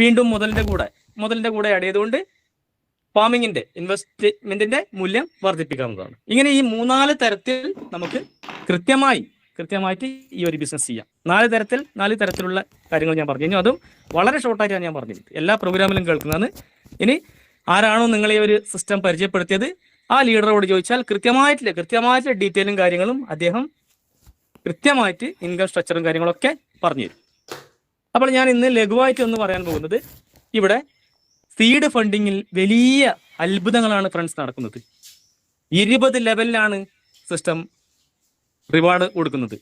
വീണ്ടും മുതലിന്റെ കൂടെ ആഡ് ചെയ്തുകൊണ്ട് ഫാമിങ്ങിന്റെ ഇൻവെസ്റ്റ്മെന്റിന്റെ മൂല്യം വർദ്ധിപ്പിക്കാവുന്നതാണ്. ഇങ്ങനെ ഈ 3-4 തരത്തിൽ നമുക്ക് കൃത്യമായിട്ട് ഈ ഒരു ബിസിനസ് ചെയ്യാം. 4 തരത്തിലുള്ള കാര്യങ്ങൾ ഞാൻ പറഞ്ഞു കഴിഞ്ഞു. അതും വളരെ ഷോർട്ടായിട്ടാണ് ഞാൻ പറഞ്ഞത്. എല്ലാ പ്രോഗ്രാമിലും കേൾക്കുന്നതാണ്. ഇനി ആരാണോ നിങ്ങളെ ഒരു സിസ്റ്റം പരിചയപ്പെടുത്തിയത് ആ ലീഡറോട് ചോദിച്ചാൽ കൃത്യമായിട്ട് ഡീറ്റെയിലും കാര്യങ്ങളും അദ്ദേഹം കൃത്യമായിട്ട് ഇൻകം സ്ട്രക്ചറും കാര്യങ്ങളൊക്കെ പറഞ്ഞു തരും. അപ്പോൾ ഞാൻ ഇന്ന് ലഘുവായിട്ട് ഒന്ന് പറയാൻ പോകുന്നത്, ഇവിടെ സീഡ് ഫണ്ടിങ്ങിൽ വലിയ അത്ഭുതങ്ങളാണ് ഫ്രണ്ട്സ് നടക്കുന്നത്. 20 ലെവലിലാണ് സിസ്റ്റം റിവാർഡ് കൊടുക്കുന്നത്.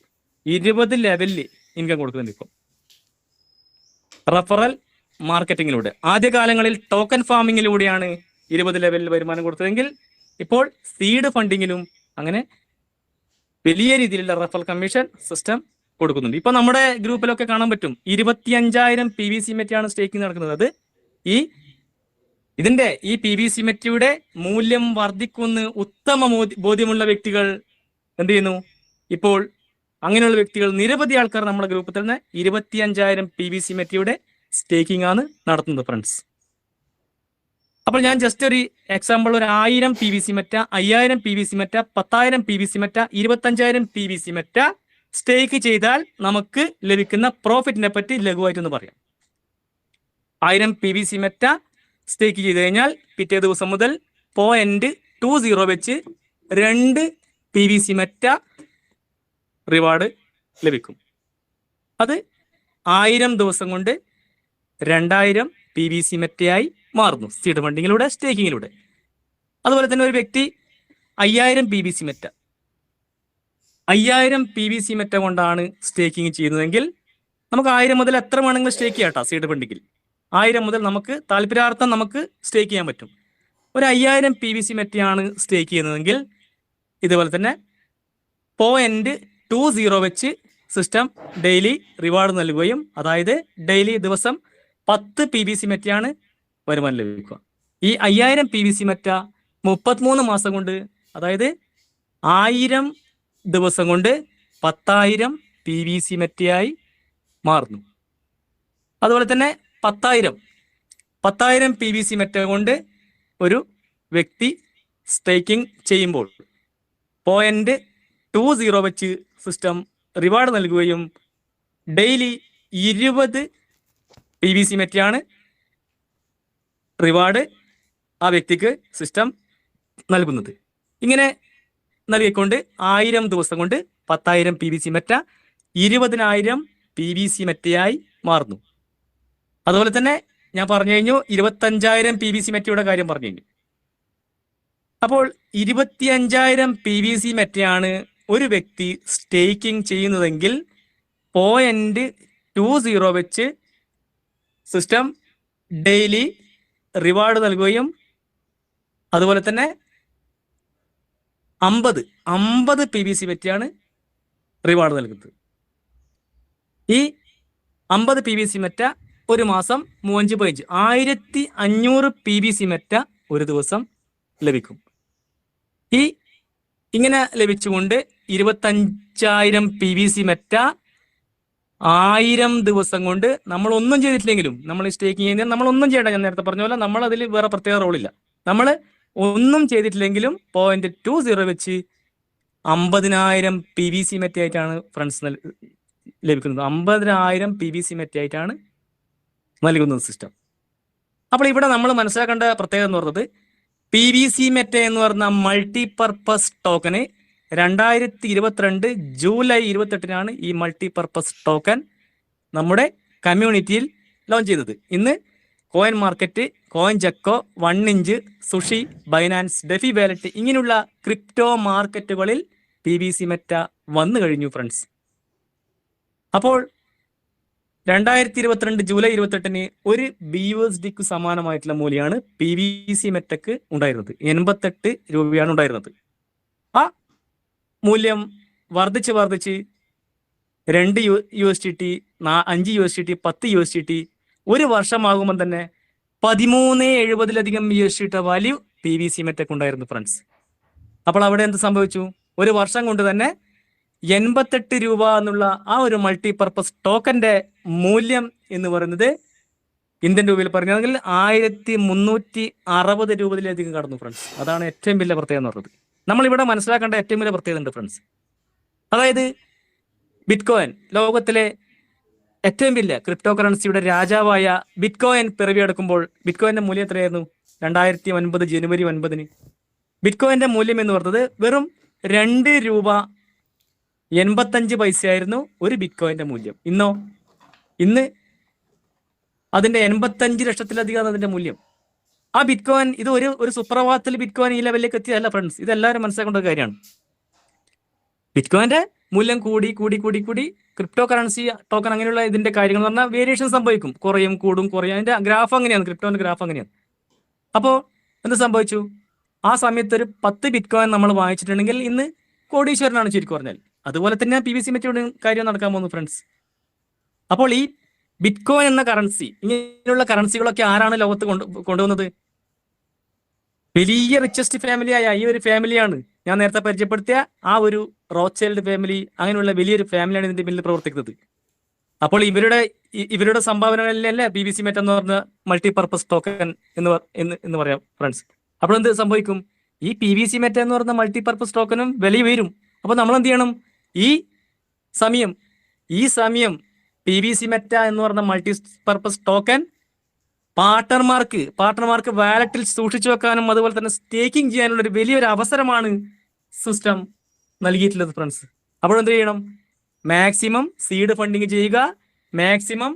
20 ലെവലിൽ ഇൻകം കൊടുക്കുന്നുണ്ട്. ഇപ്പം റഫറൽ മാർക്കറ്റിങ്ങിലൂടെ, ആദ്യകാലങ്ങളിൽ ടോക്കൺ ഫാമിങ്ങിലൂടെയാണ് 20 ലെവലിൽ വരുമാനം കൊടുത്തതെങ്കിൽ ഇപ്പോൾ സീഡ് ഫണ്ടിങ്ങിലും അങ്ങനെ വലിയ രീതിയിലുള്ള റഫറൽ കമ്മീഷൻ സിസ്റ്റം കൊടുക്കുന്നുണ്ട്. ഇപ്പൊ നമ്മുടെ ഗ്രൂപ്പിലൊക്കെ കാണാൻ പറ്റും 25,000 PVC മെറ്റാണ് സ്റ്റേക്കിംഗ് നടക്കുന്നത്. അത് ഇതിന്റെ ഈ PVC മെറ്റയുടെ മൂല്യം വർദ്ധിക്കുന്ന ഉത്തമ ബോധ്യമുള്ള വ്യക്തികൾ എന്ത് ചെയ്യുന്നു? ഇപ്പോൾ അങ്ങനെയുള്ള വ്യക്തികൾ നിരവധി ആൾക്കാർ നമ്മുടെ ഗ്രൂപ്പിൽ തന്നെ 25,000 PVC മെറ്റയുടെ സ്റ്റേക്കിംഗ് ആണ് നടത്തുന്നത് ഫ്രണ്ട്സ്. അപ്പോൾ ഞാൻ ജസ്റ്റ് ഒരു എക്സാമ്പിൾ, ഒരു 1000 PVC Meta, 5000 PVC Meta, 10,000 PVC Meta, 25,000 PVC Meta stake ചെയ്താൽ നമുക്ക് ലഭിക്കുന്ന പ്രോഫിറ്റിനെ പറ്റി ലഘുവായിട്ടൊന്ന് പറയാം. 1000 PVC മെറ്റ സ്റ്റേക്ക് ചെയ്ത് കഴിഞ്ഞാൽ പിറ്റേ ദിവസം മുതൽ 0.20 വെച്ച് 2 PVC മെറ്റ റിവാർഡ് ലഭിക്കും. അത് 1000 ദിവസം കൊണ്ട് 2000 PVC മെറ്റയായി മാറുന്നു സീഡ് ഫണ്ടിങ്ങിലൂടെ, സ്റ്റേക്കിങ്ങിലൂടെ. അതുപോലെ തന്നെ ഒരു വ്യക്തി 5000 PVC മെറ്റ കൊണ്ടാണ് സ്റ്റേക്കിംഗ് ചെയ്യുന്നതെങ്കിൽ നമുക്ക് 1000 മുതൽ എത്ര വേണമെങ്കിലും സ്റ്റേക്ക് ചെയ്യാം കേട്ടോ. സീഡ് ഫണ്ടിങ്ങിൽ 1000 മുതൽ നമുക്ക് താല്പര്യാർത്ഥം നമുക്ക് സ്റ്റേക്ക് ചെയ്യാൻ പറ്റും. ഒരു 5000 PVC മെറ്റയാണ് സ്റ്റേക്ക് ചെയ്യുന്നതെങ്കിൽ ഇതുപോലെ തന്നെ 0.20 വെച്ച് സിസ്റ്റം ഡെയിലി റിവാർഡ് നൽകുകയും, അതായത് ഡെയിലി ദിവസം 10 PVC മെറ്റയാണ് വരുമാനം ലഭിക്കുക. ഈ 5000 PVC മെറ്റ 33 മാസം കൊണ്ട്, അതായത് 1000 ദിവസം കൊണ്ട് 10,000 PVC മെറ്റയായി മാറുന്നു. അതുപോലെ തന്നെ 10,000 PVC മെറ്റ കൊണ്ട് ഒരു വ്യക്തി സ്റ്റേക്കിംഗ് ചെയ്യുമ്പോൾ 0.20 വെച്ച് സിസ്റ്റം റിവാർഡ് നൽകുകയും ഡെയിലി 20 PVC മെറ്റയാണ് റിവാർഡ് ആ വ്യക്തിക്ക് സിസ്റ്റം നൽകുന്നത്. ഇങ്ങനെ നൽകിക്കൊണ്ട് 1000 ദിവസം കൊണ്ട് 10,000 PVC മെറ്റ 20,000 PVC മെറ്റയായി മാറുന്നു. അതുപോലെ തന്നെ ഞാൻ പറഞ്ഞു കഴിഞ്ഞു 25,000 PVC മെറ്റയുടെ കാര്യം പറഞ്ഞു കഴിഞ്ഞു. അപ്പോൾ 25,000 PVC മെറ്റയാണ് ഒരു വ്യക്തി സ്റ്റേക്കിംഗ് ചെയ്യുന്നതെങ്കിൽ 0.20 വെച്ച് സിസ്റ്റം ഡെയിലി റിവാർഡ് നൽകുകയും അതുപോലെ തന്നെ 50 PVC മെറ്റയാണ് റിവാർഡ് നൽകുന്നത്. ഈ 50 PVC മെറ്റ ഒരു മാസം 1500 PVC മെറ്റ ഒരു ദിവസം ലഭിക്കും. ഇങ്ങനെ ലഭിച്ചുകൊണ്ട് 25,000 PVC മെറ്റ 1000 ദിവസം കൊണ്ട് നമ്മൾ ഒന്നും ചെയ്തിട്ടില്ലെങ്കിലും, നമ്മൾ സ്റ്റേക്കിംഗ് ചെയ്യുന്നത് നമ്മളൊന്നും ചെയ്യണ്ട, ഞാൻ നേരത്തെ പറഞ്ഞ പോലെ നമ്മൾ അതിൽ വേറെ പ്രത്യേക റോളില്ല. നമ്മൾ ഒന്നും ചെയ്തിട്ടില്ലെങ്കിലും 0.20 വെച്ച് 50,000 PVC മെറ്റ ആയിട്ടാണ് ഫ്രണ്ട്സ് ലഭിക്കുന്നത്. 50,000 PVC മെറ്റ ആയിട്ടാണ് നൽകുന്നത് സിസ്റ്റം. അപ്പോൾ ഇവിടെ നമ്മൾ മനസ്സിലാക്കേണ്ട പ്രത്യേകത എന്ന് പറയുന്നത്, PVC മെറ്റ എന്ന് പറഞ്ഞ മൾട്ടിപർപ്പസ് ടോക്കന് 2022 ജൂലൈ 28 ഈ മൾട്ടിപർപ്പസ് ടോക്കൻ നമ്മുടെ കമ്മ്യൂണിറ്റിയിൽ ലോഞ്ച് ചെയ്തത്. ഇന്ന് coin market, coin Gecko, 1inch, Sushi, Binance, DeFi wallet ഇങ്ങനെയുള്ള ക്രിപ്റ്റോ മാർക്കറ്റുകളിൽ PVC മെറ്റ വന്നു കഴിഞ്ഞു ഫ്രണ്ട്സ്. അപ്പോൾ 2022 ജൂലൈ 28 ഒരു BUSDക്ക് സമാനമായിട്ടുള്ള മൂല്യമാണ് PVC മെറ്റക്ക് ഉണ്ടായിരുന്നത്. 88 രൂപയാണ് ഉണ്ടായിരുന്നത്. ആ മൂല്യം വർദ്ധിച്ച് 2 USDT, 5 USDT, 10 USDT ഒരു വർഷമാകുമ്പോൾ തന്നെ 1370 USDT വാല്യൂ PVC മെറ്റക്ക് ഉണ്ടായിരുന്നു ഫ്രണ്ട്സ്. അപ്പോൾ അവിടെ എന്ത് സംഭവിച്ചു? ഒരു വർഷം കൊണ്ട് തന്നെ 88 രൂപ എന്നുള്ള ആ ഒരു മൾട്ടിപർപ്പസ് ടോക്കന്റെ മൂല്യം എന്ന് പറയുന്നത് ഇന്ത്യൻ രൂപയിൽ പറയുകയാണെങ്കിൽ 1360 രൂപയിലധികം കടന്നു ഫ്രണ്ട്സ്. അതാണ് ഏറ്റവും വലിയ പ്രത്യേകത എന്ന് പറയുന്നത്. നമ്മളിവിടെ മനസ്സിലാക്കേണ്ട ഏറ്റവും വലിയ പ്രത്യേകത ഉണ്ട് ഫ്രണ്ട്സ്. അതായത് ബിറ്റ്കോയിൻ ലോകത്തിലെ ഏറ്റവും വലിയ ക്രിപ്റ്റോ കറൻസിയുടെ രാജാവായ ബിറ്റ്കോയിൻ പിറവിയെടുക്കുമ്പോൾ ബിറ്റ്കോയിന്റെ മൂല്യം എത്രയായിരുന്നു? 2009 ജനുവരി 9 ബിറ്റ്കോയിന്റെ മൂല്യം എന്ന് പറഞ്ഞത് വെറും 2 രൂപ 85 പൈസയായിരുന്നു ഒരു ബിറ്റ്കോയിന്റെ മൂല്യം. ഇന്ന് അതിന്റെ 85 ലക്ഷത്തിലധികം അതിന്റെ മൂല്യം. ആ ബിറ്റ്കോയിൻ ഇത് ഒരു സുപ്രഭാതത്തിൽ ബിറ്റ്കോയിൻ ഈ ലെവലിലേക്ക് എത്തിയതല്ല ഫ്രണ്ട്സ്. ഇതെല്ലാവരും മനസ്സിലാക്കേണ്ട ഒരു കാര്യമാണ്. ബിറ്റ്കോയിന്റെ മൂല്യം കൂടി കൂടി കൂടി കൂടി ക്രിപ്റ്റോ കറൻസി ടോക്കൺ അങ്ങനെയുള്ള ഇതിന്റെ കാര്യങ്ങൾ എന്ന് പറഞ്ഞാൽ വേരിയേഷൻ സംഭവിക്കും, കുറയും കൂടും കുറയും. അതിന്റെ ഗ്രാഫ് അങ്ങനെയാണ്, ക്രിപ്റ്റോന്റെ ഗ്രാഫ് അങ്ങനെയാണ്. അപ്പോൾ എന്ത് സംഭവിച്ചു? ആ സമയത്ത് ഒരു 10 ബിറ്റ്കോയിൻ നമ്മൾ വാങ്ങിച്ചിട്ടുണ്ടെങ്കിൽ ഇന്ന് കോടീശ്വരനാണ് ചുരുക്കി പറഞ്ഞാൽ. അതുപോലെ തന്നെ PVC മെറ്റയുടെ കാര്യം നടക്കാൻ പോകുന്നു ഫ്രണ്ട്സ്. അപ്പോൾ ഈ ബിറ്റ്കോയിൻ എന്ന കറൻസി, ഇങ്ങനെയുള്ള കറൻസികളൊക്കെ ആരാണ് ലോകത്ത് കൊണ്ടുവന്നത്? വലിയ റിച്ചസ്റ്റ് ഫാമിലിയായ ഈ ഒരു ഫാമിലിയാണ് ഞാൻ നേരത്തെ പരിചയപ്പെടുത്തിയ ആ ഒരു റോത്ത്ചൈൽഡ് ഫാമിലി. അങ്ങനെയുള്ള വലിയൊരു ഫാമിലിയാണ് ഇതിന്റെ പിന്നിൽ പ്രവർത്തിക്കുന്നത്. അപ്പോൾ ഇവരുടെ സംഭാവനകളിലല്ലേ PVC മെറ്റ എന്ന് പറഞ്ഞ മൾട്ടിപർപ്പസ് ടോക്കൺ എന്ന് പറയാം ഫ്രണ്ട്സ്. അപ്പോൾ എന്ത് സംഭവിക്കും? ഈ PVC മെറ്റ എന്ന് പറയുന്ന മൾട്ടിപർപ്പസ് ടോക്കനും വില ഉയരും. അപ്പോൾ നമ്മൾ എന്ത് ചെയ്യണം? ഈ സമയം PVC മെറ്റ എന്ന് പറഞ്ഞ മൾട്ടിപർപ്പസ് ടോക്കൻ പാർട്ട്ണർമാർക്ക് വാലറ്റിൽ സൂക്ഷിച്ചു വെക്കാനും അതുപോലെ തന്നെ സ്റ്റേക്കിംഗ് ചെയ്യാനുള്ള ഒരു വലിയൊരു അവസരമാണ് സിസ്റ്റം നൽകിയിട്ടുള്ളത് ഫ്രണ്ട്സ്. അപ്പോഴെന്ത് ചെയ്യണം? മാക്സിമം സീഡ് ഫണ്ടിങ് ചെയ്യുക, മാക്സിമം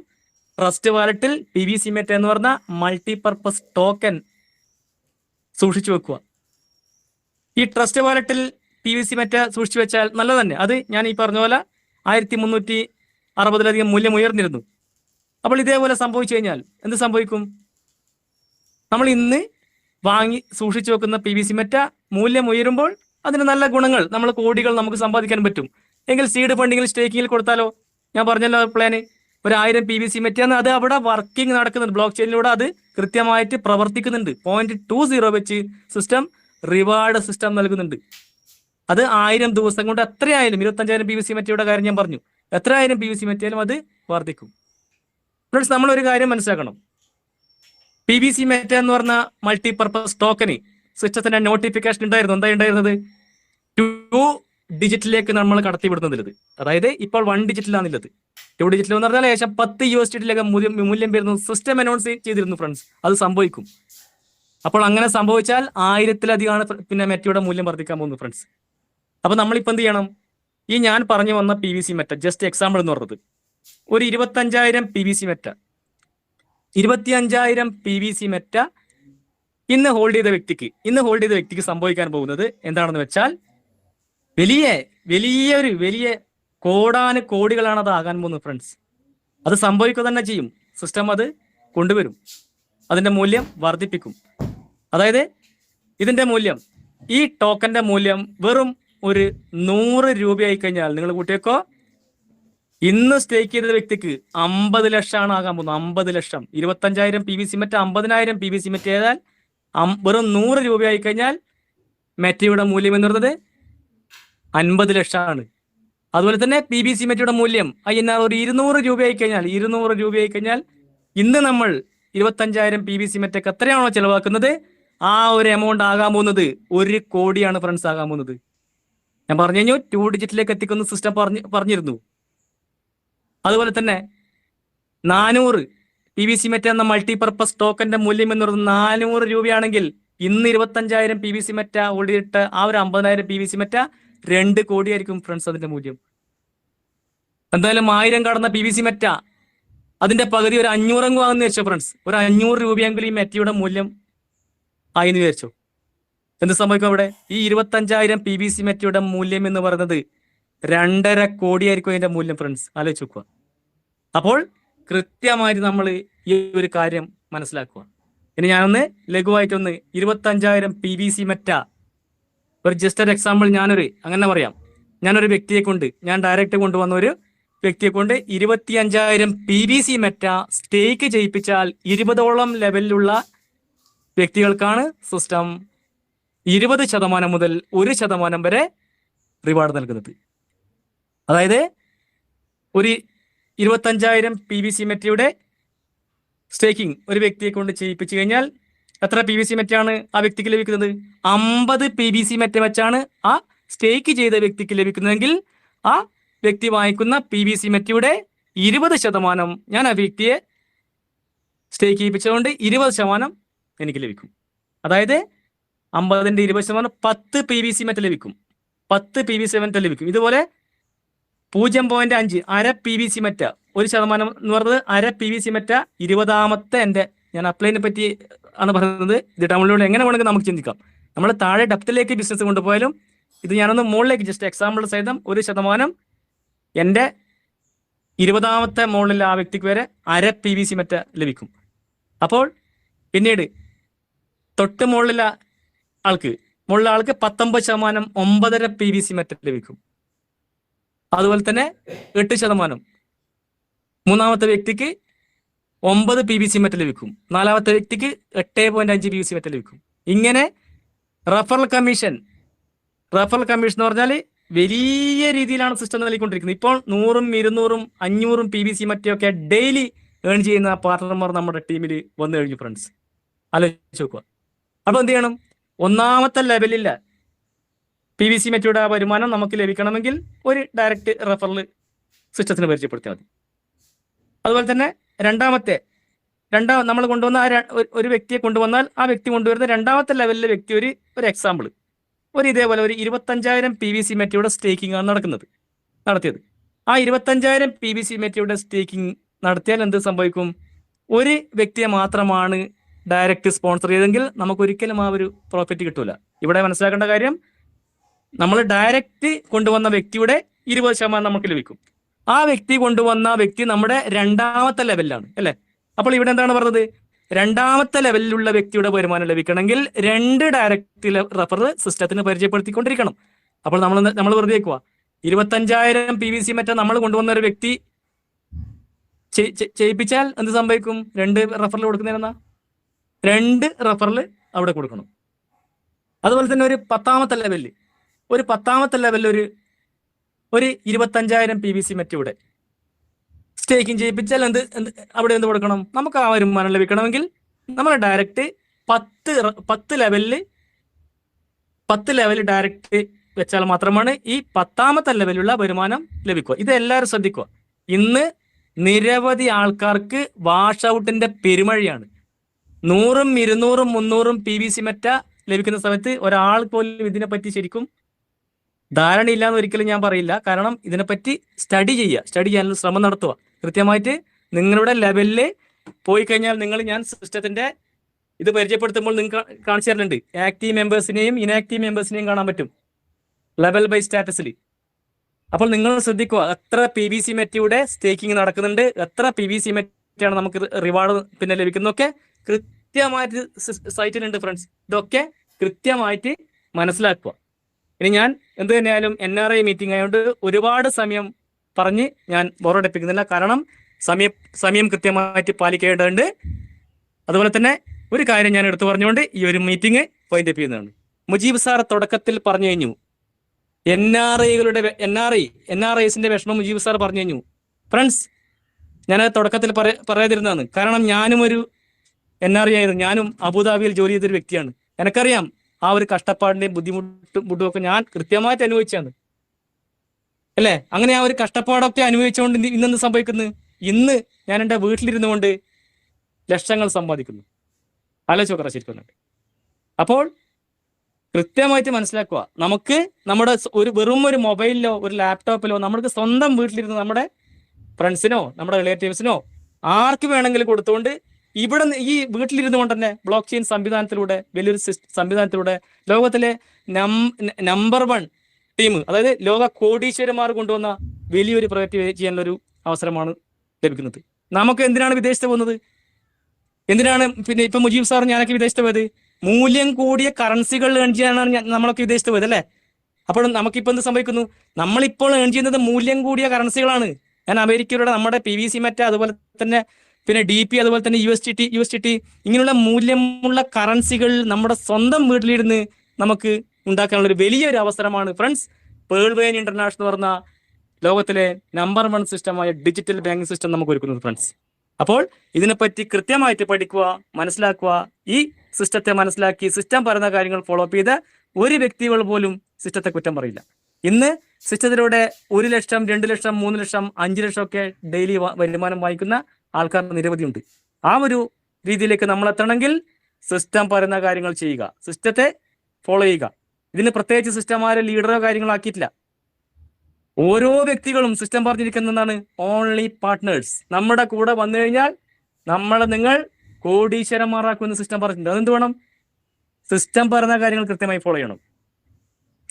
ട്രസ്റ്റ് വാലറ്റിൽ PVC മെറ്റ എന്ന് പറഞ്ഞ മൾട്ടിപർപ്പസ് ടോക്കൻ സൂക്ഷിച്ചു വെക്കുക. ഈ ട്രസ്റ്റ് വാലറ്റിൽ PVC മെറ്റ സൂക്ഷിച്ചു വെച്ചാൽ നല്ലത് തന്നെ. അത് ഞാൻ ഈ പറഞ്ഞ പോലെ 1360 മൂല്യം ഉയർന്നിരുന്നു. അപ്പോൾ ഇതേപോലെ സംഭവിച്ചു കഴിഞ്ഞാൽ എന്ത് സംഭവിക്കും? നമ്മൾ ഇന്ന് വാങ്ങി സൂക്ഷിച്ചു വെക്കുന്ന PVC മെറ്റ മൂല്യം ഉയരുമ്പോൾ അതിന് നല്ല ഗുണങ്ങൾ, കോടികൾ നമുക്ക് സമ്പാദിക്കാൻ പറ്റും. എങ്കിൽ സീഡ് ഫണ്ടിങ്ങിൽ സ്റ്റേക്കിങ്ങിൽ കൊടുത്താലോ? ഞാൻ പറഞ്ഞല്ലോ പ്ലാന്, 1000 PVC മെറ്റാണ്. അത് അവിടെ വർക്കിംഗ് നടക്കുന്നുണ്ട്, ബ്ലോക്ക് ചെയിനിലൂടെ അത് കൃത്യമായിട്ട് പ്രവർത്തിക്കുന്നുണ്ട്. 0.20 വെച്ച് സിസ്റ്റം റിവാർഡ് സിസ്റ്റം നൽകുന്നുണ്ട്. അത് 1000 ദിവസം കൊണ്ട് എത്രയായാലും 25,000 PVC മെറ്റയുടെ കാര്യം ഞാൻ പറഞ്ഞു, എത്രയായാലും PVC മെറ്റയിലും അത് വർദ്ധിക്കും. ഫ്രണ്ട്സ്, നമ്മളൊരു കാര്യം മനസ്സിലാക്കണം. PVC മെറ്റ എന്ന് പറഞ്ഞ മൾട്ടിപർപ്പസ് ടോക്കന് സിസ്റ്റത്തിന്റെ നോട്ടിഫിക്കേഷൻ ഉണ്ടായിരുന്നു. എന്താ ഉണ്ടായിരുന്നത്? 2 ഡിജിറ്റിലേക്ക് നമ്മൾ കടത്തിവിടുന്നതിലത്. അതായത് ഇപ്പോൾ 1 ഡിജിറ്റിലാണുള്ളത്. 2 ഡിജിറ്റൽ എന്ന് പറഞ്ഞാൽ ഏകദേശം $10 മൂല്യം വരുന്നത് സിസ്റ്റം അനൗൺസ് ചെയ്തിരുന്നു ഫ്രണ്ട്സ്. അത് സംഭവിക്കും. അപ്പോൾ അങ്ങനെ സംഭവിച്ചാൽ 1000-ലധികമാണ് പിന്നെ മെറ്റയുടെ മൂല്യം വർദ്ധിക്കാൻ പോകുന്നത് ഫ്രണ്ട്സ്. അപ്പൊ നമ്മളിപ്പോൾ എന്ത് ചെയ്യണം? ഈ ഞാൻ പറഞ്ഞു വന്ന PVC മെറ്റ ജസ്റ്റ് എക്സാമ്പിൾ എന്ന് പറഞ്ഞത് ഒരു 25,000 PVC മെറ്റ, 25,000 PVC മെറ്റ ഇന്ന് ഹോൾഡ് ചെയ്ത വ്യക്തിക്ക് സംഭവിക്കാൻ പോകുന്നത് എന്താണെന്ന് വെച്ചാൽ വലിയ കോടാനുകോടികളാണ് അത് ആകാൻ പോകുന്നത് ഫ്രണ്ട്സ്. അത് സംഭവിക്കുക തന്നെ ചെയ്യും. സിസ്റ്റം അത് കൊണ്ടുവരും, അതിന്റെ മൂല്യം വർദ്ധിപ്പിക്കും. അതായത് ഇതിന്റെ മൂല്യം, ഈ ടോക്കന്റെ മൂല്യം വെറും ഒരു 100 രൂപയായി കഴിഞ്ഞാൽ നിങ്ങൾ കൂട്ടിയേക്കോ, ഇന്ന് സ്റ്റേക്ക് ചെയ്ത വ്യക്തിക്ക് 50 ലക്ഷമാണ് ആകാൻ പോകുന്നത്. 50 ലക്ഷം. 25,000 PVC മെറ്റ 50,000 PVC മെറ്റ ചെയ്താൽ വെറും 100 രൂപയായി കഴിഞ്ഞാൽ മെറ്റയുടെ മൂല്യം എന്ന് പറയുന്നത് 50 ലക്ഷമാണ്. അതുപോലെ തന്നെ PVC മെറ്റയുടെ മൂല്യം ഒരു 200 രൂപയായി കഴിഞ്ഞാൽ ഇന്ന് നമ്മൾ 25,000 PVC മെറ്റക്ക് എത്രയാണോ ചെലവാക്കുന്നത് ആ ഒരു എമൗണ്ട് ആകാൻ പോകുന്നത് 1 കോടിയാണ് ഫ്രണ്ട്സ് ആകാൻ പോകുന്നത്. ഞാൻ പറഞ്ഞു കഴിഞ്ഞു 2 ഡിജിറ്റിലേക്ക് എത്തിക്കുന്ന സിസ്റ്റം പറഞ്ഞിരുന്നു. അതുപോലെ തന്നെ 400 PVC മെറ്റ എന്ന മൾട്ടിപർപ്പസ് ടോക്കന്റെ മൂല്യം എന്ന് പറയുന്നത് 400 രൂപയാണെങ്കിൽ ഇന്ന് 25,000 PVC മെറ്റ ഓടിയിട്ട് ആ ഒരു 50,000 PVC മെറ്റ 2 കോടിയായിരിക്കും ഫ്രണ്ട്സ് അതിന്റെ മൂല്യം. എന്തായാലും 1000 കടന്ന PVC മെറ്റ അതിന്റെ പകുതി ഒരു 500 വാങ്ങുന്ന വെച്ചോ ഫ്രണ്ട്സ്. ഒരു 500 രൂപയെങ്കിലും ഈ മെറ്റയുടെ മൂല്യം ആയിന്ന് വിചാരിച്ചോ. എന്ത് സംഭവിക്കും അവിടെ? ഈ 25,000 PVC മെറ്റയുടെ മൂല്യം എന്ന് പറയുന്നത് 2.5 കോടിയായിരിക്കും അതിന്റെ മൂല്യം ഫ്രണ്ട്സ്. ആലോചിച്ച് നോക്കുക. അപ്പോൾ കൃത്യമായിട്ട് നമ്മൾ ഈ ഒരു കാര്യം മനസ്സിലാക്കുക. ഇനി ഞാനൊന്ന് ലഘുവായിട്ടൊന്ന് 25,000 PVC മെറ്റ ഒരു ജസ്റ്റ് ഒരു എക്സാമ്പിൾ ഞാനൊരു വ്യക്തിയെ കൊണ്ട് ഞാൻ ഡയറക്റ്റ് കൊണ്ടുവന്ന ഒരു വ്യക്തിയെ കൊണ്ട് 25,000 PVC മെറ്റ സ്റ്റേക്ക് ചെയ്യിപ്പിച്ചാൽ 20ഓളം ലെവലിലുള്ള വ്യക്തികൾക്കാണ് സിസ്റ്റം 20% മുതൽ 1% വരെ റിവാർഡ് നൽകുന്നത്. അതായത് ഒരു 25,000 PVC മെറ്റയുടെ സ്റ്റേക്കിംഗ് ഒരു വ്യക്തിയെ കൊണ്ട് ചെയ്യിപ്പിച്ചു കഴിഞ്ഞാൽ എത്ര PVC മെറ്റാണ് ആ വ്യക്തിക്ക് ലഭിക്കുന്നത്? 50 PVC മെറ്റ് വെച്ചാണ് ആ സ്റ്റേക്ക് ചെയ്ത വ്യക്തിക്ക് ലഭിക്കുന്നതെങ്കിൽ ആ വ്യക്തി വാങ്ങിക്കുന്ന PVC മെറ്റയുടെ 20% ഞാൻ ആ വ്യക്തിയെ സ്റ്റേക്ക് ചെയ്യിപ്പിച്ചുകൊണ്ട് 20% എനിക്ക് ലഭിക്കും. അതായത് 50ന്റെ 20% 10 PVC മെറ്റ് ലഭിക്കും. 10 PVC മെറ്റ് ലഭിക്കും. ഇതുപോലെ 0.5 അര PVC മെറ്റ 1% എന്ന് പറയുന്നത് അര PVC മെറ്റ 20ാമത്തെ ഞാൻ അപ്ലൈനെ പറ്റി ആണ് പറയുന്നത്. ഇത് ഡൗൺലോഡ് എങ്ങനെ വേണമെങ്കിൽ നമുക്ക് ചിന്തിക്കാം. നമ്മൾ താഴെ ഡെപ്തിലേക്ക് ബിസിനസ് കൊണ്ടുപോയാലും ഇത് ഞാനൊന്ന് മുകളിലേക്ക് ജസ്റ്റ് എക്സാമ്പിൾ സഹിതം 1% എൻ്റെ 20ാമത്തെ മുകളിൽ ആ വ്യക്തിക്ക് വരെ അര PVC മെറ്റ ലഭിക്കും. അപ്പോൾ പിന്നീട് തൊട്ട് മുകളിലെ ആൾക്ക് 19% 9.5 PVC മെറ്റ ലഭിക്കും. അതുപോലെ തന്നെ 8% മൂന്നാമത്തെ വ്യക്തിക്ക് 9 PVC മെറ്റ് ലഭിക്കും. നാലാമത്തെ വ്യക്തിക്ക് 8.5 PVC മെറ്റ് ലഭിക്കും. ഇങ്ങനെ റഫറൽ കമ്മീഷൻ എന്ന് പറഞ്ഞാൽ വലിയ രീതിയിലാണ് സിസ്റ്റം നൽകിക്കൊണ്ടിരിക്കുന്നത്. ഇപ്പോൾ 100ഉം 200ഉം 500ഉം PVC മറ്റൊക്കെ ഡെയിലി ഏൺ ചെയ്യുന്ന പാർട്ണർമാർ നമ്മുടെ ടീമിൽ വന്നു കഴിഞ്ഞു ഫ്രണ്ട്സ്. ആലോചിച്ച് നോക്കുക. അപ്പോൾ എന്ത് ചെയ്യണം? ഒന്നാമത്തെ ലെവലില്ല PVC മെറ്റയുടെ വരുമാനം നമുക്ക് ലഭിക്കണമെങ്കിൽ ഒരു ഡയറക്റ്റ് റെഫറൽ സിസ്റ്റത്തിന് പരിചയപ്പെടുത്തിയാൽ മതി. അതുപോലെ തന്നെ നമ്മൾ കൊണ്ടുവന്ന ഒരു വ്യക്തിയെ കൊണ്ടുവന്നാൽ ആ വ്യക്തി കൊണ്ടുവരുന്ന രണ്ടാമത്തെ ലെവലിലെ വ്യക്തി ഒരു എക്സാമ്പിൾ ഇതേപോലെ ഒരു 25,000 PVC മെറ്റയുടെ സ്റ്റേക്കിംഗ് ആണ് നടത്തിയത്. ആ 25,000 PVC മെറ്റയുടെ സ്റ്റേക്കിംഗ് നടത്തിയാൽ എന്ത് സംഭവിക്കും? ഒരു വ്യക്തിയെ മാത്രമാണ് ഡയറക്റ്റ് സ്പോൺസർ ചെയ്തെങ്കിൽ നമുക്ക് ഒരിക്കലും ആ ഒരു പ്രോഫിറ്റ് കിട്ടൂല. ഇവിടെ മനസ്സിലാക്കേണ്ട കാര്യം, നമ്മൾ ഡയറക്റ്റ് കൊണ്ടുവന്ന വ്യക്തിയുടെ 20% നമുക്ക് ലഭിക്കും. ആ വ്യക്തി കൊണ്ടുവന്ന വ്യക്തി നമ്മുടെ രണ്ടാമത്തെ ലെവലിലാണ് അല്ലേ? അപ്പോൾ ഇവിടെ എന്താണ് പറഞ്ഞത്? രണ്ടാമത്തെ ലെവലിലുള്ള വ്യക്തിയുടെ വരുമാനം ലഭിക്കണമെങ്കിൽ 2 ഡയറക്റ്റ് റെഫറൽ സിസ്റ്റത്തിന് പരിചയപ്പെടുത്തിക്കൊണ്ടിരിക്കണം. അപ്പോൾ നമ്മൾ വെറുതെ വെക്കുക. 25,000 PVC മെറ്റ നമ്മൾ കൊണ്ടുവന്ന ഒരു വ്യക്തി ചെയ്യിപ്പിച്ചാൽ എന്ത് സംഭവിക്കും? 2 റെഫറൽ കൊടുക്കുന്നതിനെന്നാ 2 റെഫറൽ അവിടെ കൊടുക്കണം. അതുപോലെ തന്നെ ഒരു 10ാമത്തെ ലെവലിൽ ഒരു 25,000 PVC മെറ്റയുടെ സ്റ്റേക്കിംഗ് ചെയ്യിപ്പിച്ചാൽ അവിടെ എന്ത് കൊടുക്കണം? നമുക്ക് ആ വരുമാനം ലഭിക്കണമെങ്കിൽ നമ്മൾ ഡയറക്റ്റ് 10 ലെവലിൽ ഡയറക്റ്റ് വെച്ചാൽ മാത്രമാണ് ഈ 10ാമത്തെ ലെവലിലുള്ള വരുമാനം ലഭിക്കുക. ഇത് എല്ലാവരും ശ്രദ്ധിക്കുക. ഇന്ന് നിരവധി ആൾക്കാർക്ക് വാഷ് ഔട്ടിന്റെ പെരുമഴയാണ്. 100ഉം 200ഉം 300ഉം PVC മെറ്റ ലഭിക്കുന്ന സമയത്ത് ഒരാൾ പോലും ഇതിനെപ്പറ്റി ശരിക്കും ധാരണയില്ല എന്ന് ഒരിക്കലും ഞാൻ പറയില്ല. കാരണം ഇതിനെപ്പറ്റി സ്റ്റഡി ചെയ്യാനുള്ള ശ്രമം നടത്തുക. കൃത്യമായിട്ട് നിങ്ങളുടെ ലെവലിൽ പോയി കഴിഞ്ഞാൽ ഞാൻ സിസ്റ്റത്തിന്റെ ഇത് പരിചയപ്പെടുത്തുമ്പോൾ നിങ്ങൾക്ക് കാണിച്ചു തരുന്നുണ്ട്. ആക്റ്റീവ് മെമ്പേഴ്സിനെയും ഇനാക്റ്റീവ് മെമ്പേഴ്സിനെയും കാണാൻ പറ്റും ലെവൽ ബൈ സ്റ്റാറ്റസിൽ. അപ്പോൾ നിങ്ങൾ ശ്രദ്ധിക്കുക, എത്ര PVC മെറ്റയുടെ സ്റ്റേക്കിംഗ് നടക്കുന്നുണ്ട്, എത്ര PVC മെറ്റാണ് നമുക്ക് റിവാർഡ് ലഭിക്കുന്നതൊക്കെ കൃത്യമായിട്ട് സൈറ്റിലുണ്ട് ഫ്രണ്ട്സ്. ഇതൊക്കെ കൃത്യമായിട്ട് മനസ്സിലാക്കുക. ഇനി ഞാൻ എന്ത് തന്നെയായാലും NRI മീറ്റിംഗ് ആയതുകൊണ്ട് ഒരുപാട് സമയം പറഞ്ഞ് ഞാൻ ബോറടിപ്പിക്കുന്നില്ല. കാരണം സമയം കൃത്യമായിട്ട് പാലിക്കേണ്ടതുണ്ട്. അതുപോലെ തന്നെ ഒരു കാര്യം ഞാൻ എടുത്തു പറഞ്ഞുകൊണ്ട് ഈ ഒരു മീറ്റിംഗ് പോയിന്റ് അപ്പ് ചെയ്യുന്നതാണ്. മുജീബ് സാർ തുടക്കത്തിൽ പറഞ്ഞു കഴിഞ്ഞു, NRIസിന്റെ വിഷമം മുജീബ് സാർ പറഞ്ഞു കഴിഞ്ഞു. ഫ്രണ്ട്സ്, ഞാനത് തുടക്കത്തിൽ പറയാതിരുന്നതാണ്. കാരണം ഞാനും ഒരു NRI ആയിരുന്നു. ഞാനും അബുദാബിയിൽ ജോലി ചെയ്തൊരു വ്യക്തിയാണ്. എനിക്കറിയാം ആ ഒരു കഷ്ടപ്പാടിന്റെയും ബുദ്ധിമുട്ടും ഒക്കെ ഞാൻ കൃത്യമായിട്ട് അനുഭവിച്ചാണ് അല്ലേ? അങ്ങനെ ആ ഒരു കഷ്ടപ്പാടൊക്കെ അനുഭവിച്ചുകൊണ്ട് ഇന്നെന്ത് സംഭവിക്കുന്നു? ഇന്ന് ഞാൻ എൻ്റെ വീട്ടിലിരുന്നു കൊണ്ട് ലക്ഷങ്ങൾ സമ്പാദിക്കുന്നു. ആലോചിച്ച് ശരിക്കും. അപ്പോൾ കൃത്യമായിട്ട് മനസ്സിലാക്കുക, നമുക്ക് നമ്മുടെ വെറും ഒരു മൊബൈലിലോ ഒരു ലാപ്ടോപ്പിലോ നമുക്ക് സ്വന്തം വീട്ടിലിരുന്ന് നമ്മുടെ ഫ്രണ്ട്സിനോ നമ്മുടെ റിലേറ്റീവ്സിനോ ആർക്ക് വേണമെങ്കിലും കൊടുത്തുകൊണ്ട് ഇവിടെ ഈ വീട്ടിലിരുന്നു കൊണ്ട് തന്നെ ബ്ലോക്ക് ചെയിൻ സംവിധാനത്തിലൂടെ, വലിയൊരു സംവിധാനത്തിലൂടെ ലോകത്തിലെ നമ്പർ 1 ടീം, അതായത് ലോക കോടീശ്വരന്മാർ കൊണ്ടുവന്ന വലിയൊരു പ്രൊജക്റ്റ് ചെയ്യാനുള്ളൊരു അവസരമാണ് ലഭിക്കുന്നത്. നമുക്ക് എന്തിനാണ് വിദേശത്ത് പോകുന്നത്? എന്തിനാണ് ഇപ്പൊ മുജീബ് സാർ ഞാനൊക്കെ വിദേശത്ത് പോയത്? മൂല്യം കൂടിയ കറൻസികൾ ഏൺ ചെയ്യാനാണ് നമ്മളൊക്കെ വിദേശത്ത് പോയത് അല്ലേ? അപ്പോൾ നമുക്കിപ്പോൾ എന്ത് സംഭവിക്കുന്നു? നമ്മളിപ്പോൾ ഏൺ ചെയ്യുന്നത് മൂല്യം കൂടിയ കറൻസികളാണ്. ഞാൻ അമേരിക്കയിലൂടെ നമ്മുടെ PVC മെറ്റ, അതുപോലെ തന്നെ DP, അതുപോലെ തന്നെ USDT ഇങ്ങനെയുള്ള മൂല്യമുള്ള കറൻസികൾ നമ്മുടെ സ്വന്തം വീട്ടിലിരുന്ന് നമുക്ക് ഉണ്ടാക്കാനുള്ള ഒരു വലിയൊരു അവസരമാണ് ഫ്രണ്ട്സ് പേൾ വെയിൻ ഇന്റർനാഷണൽ പറഞ്ഞ ലോകത്തിലെ നമ്പർ 1 സിസ്റ്റമായ ഡിജിറ്റൽ ബാങ്കിങ് സിസ്റ്റം നമുക്ക് ഒരുക്കുന്നത് ഫ്രണ്ട്സ്. അപ്പോൾ ഇതിനെപ്പറ്റി കൃത്യമായിട്ട് പഠിക്കുക, മനസ്സിലാക്കുക. ഈ സിസ്റ്റത്തെ മനസ്സിലാക്കി സിസ്റ്റം പറയുന്ന കാര്യങ്ങൾ ഫോളോ അപ്പ് ചെയ്ത് ഒരു വ്യക്തികൾ പോലും സിസ്റ്റത്തെ കുറ്റം പറയില്ല. ഇന്ന് സിസ്റ്റത്തിലൂടെ 1 ലക്ഷം, 2 ലക്ഷം, 3 ലക്ഷം, 5 ലക്ഷം ഒക്കെ ഡെയിലി വരുമാനം വാങ്ങിക്കുന്ന ആൾക്കാർ നിരവധിയുണ്ട്. ആ ഒരു രീതിയിലേക്ക് നമ്മൾ എത്തണമെങ്കിൽ സിസ്റ്റം പറയുന്ന കാര്യങ്ങൾ ചെയ്യുക, സിസ്റ്റത്തെ ഫോളോ ചെയ്യുക. ഇതിന് പ്രത്യേകിച്ച് സിസ്റ്റം ആരെ ലീഡറോ കാര്യങ്ങളോ ആക്കിയിട്ടില്ല. ഓരോ വ്യക്തികളും സിസ്റ്റം പറഞ്ഞിരിക്കുന്നതാണ് ഓൺലി പാർട്ട്നേഴ്സ്. നമ്മുടെ കൂടെ വന്നു കഴിഞ്ഞാൽ നിങ്ങൾ കോടീശ്വരന്മാരാക്കുമെന്ന് സിസ്റ്റം പറഞ്ഞിട്ടുണ്ട്. അതെന്ത് വേണം? സിസ്റ്റം പറയുന്ന കാര്യങ്ങൾ കൃത്യമായി ഫോളോ ചെയ്യണം.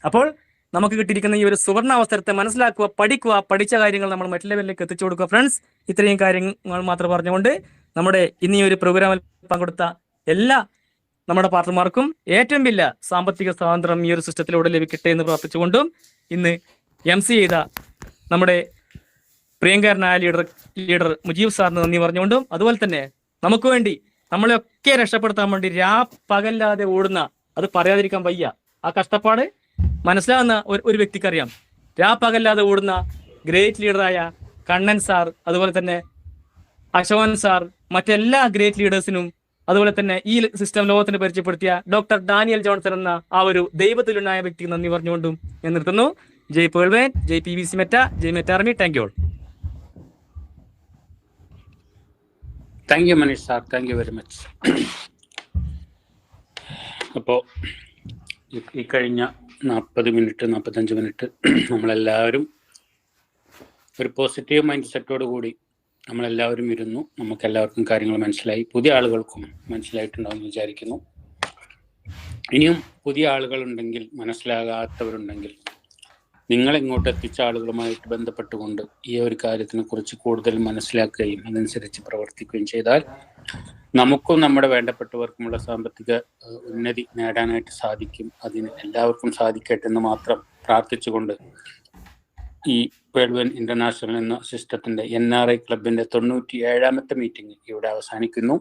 അപ്പോൾ നമുക്ക് കിട്ടിയിരിക്കുന്ന ഈ ഒരു സുവർണ അവസരത്തെ മനസ്സിലാക്കുക, പഠിക്കുക, പഠിച്ച കാര്യങ്ങൾ നമ്മൾ മറ്റുള്ളവരിലേക്ക് എത്തിച്ചു കൊടുക്കുക. ഫ്രണ്ട്സ്, ഇത്രയും കാര്യങ്ങൾ മാത്രം പറഞ്ഞുകൊണ്ട് നമ്മുടെ ഇന്ന് ഈ ഒരു പ്രോഗ്രാമിൽ പങ്കെടുത്ത എല്ലാ നമ്മുടെ പാർട്ണർമാർക്കും ഏറ്റവും വലിയ സാമ്പത്തിക സ്വാതന്ത്ര്യം ഈ ഒരു സിസ്റ്റത്തിലൂടെ ലഭിക്കട്ടെ എന്ന് പ്രാർത്ഥിച്ചുകൊണ്ടും ഇന്ന് MC ചെയ്ത നമ്മുടെ പ്രിയങ്കരനായ ലീഡർ മുജീബ് സാറിന് നന്ദി പറഞ്ഞുകൊണ്ടും, അതുപോലെ തന്നെ നമുക്ക് വേണ്ടി നമ്മളെയൊക്കെ രക്ഷപ്പെടുത്താൻ വേണ്ടി പകല്ലാതെ ഓടുന്ന, അത് പറയാതിരിക്കാൻ വയ്യ, ആ കഷ്ടപ്പാട് മനസ്സിലാവുന്ന ഒരു വ്യക്തിക്കറിയാം. പകല്ലാതെ ഓടുന്ന ഗ്രേറ്റ് ലീഡറായ കണ്ണൻ സാർ, അതുപോലെ തന്നെ അശോകൻ സാർ, മറ്റെല്ലാ ഗ്രേറ്റ് ലീഡേഴ്സിനും, അതുപോലെ തന്നെ ഈ സിസ്റ്റം ലോകത്തിന് പരിചയപ്പെടുത്തിയ ഡോക്ടർ ഡാനിയൽ ജോൺസൺ എന്ന ആ ഒരു ദൈവതുല്യനായ വ്യക്തിക്ക് നന്ദി പറഞ്ഞുകൊണ്ടും ഞാൻ നിർത്തുന്നു. ജയ് പേൾവേൻ, ജയ് PVC മെറ്റ, ജയ് മെറ്റ ആർമി. Thank you all. Thank you Manish sir, thank you very much. അപ്പോൾ ഈ കഴിഞ്ഞ 40 മിനിറ്റ് 45 മിനിറ്റ് നമ്മളെല്ലാവരും ഒരു പോസിറ്റീവ് മൈൻഡ് സെറ്റോട് കൂടി നമ്മളെല്ലാവരും ഇരുന്നു. നമുക്കെല്ലാവർക്കും കാര്യങ്ങൾ മനസ്സിലായി, പുതിയ ആളുകൾക്കും മനസ്സിലായിട്ടുണ്ടാവുമെന്ന് വിചാരിക്കുന്നു. ഇനിയും പുതിയ ആളുകളുണ്ടെങ്കിൽ, മനസ്സിലാകാത്തവരുണ്ടെങ്കിൽ, നിങ്ങളിങ്ങോട്ട് എത്തിച്ച ആളുകളുമായിട്ട് ബന്ധപ്പെട്ടുകൊണ്ട് ഈ ഒരു കാര്യത്തിനെ കുറിച്ച് കൂടുതൽ മനസ്സിലാക്കുകയും അതനുസരിച്ച് പ്രവർത്തിക്കുകയും ചെയ്താൽ നമുക്കും നമ്മുടെ വേണ്ടപ്പെട്ടവർക്കുമുള്ള സാമ്പത്തിക ഉന്നതി നേടാനായിട്ട് സാധിക്കും. അതിന് എല്ലാവർക്കും സാധിക്കട്ടെ എന്ന് മാത്രം പ്രാർത്ഥിച്ചുകൊണ്ട് ഈ പേൾവൻ ഇന്റർനാഷണൽ എന്ന സിസ്റ്റത്തിന്റെ NRI ക്ലബിന്റെ 97ാമത്തെ മീറ്റിംഗ് ഇവിടെ അവസാനിക്കുന്നു.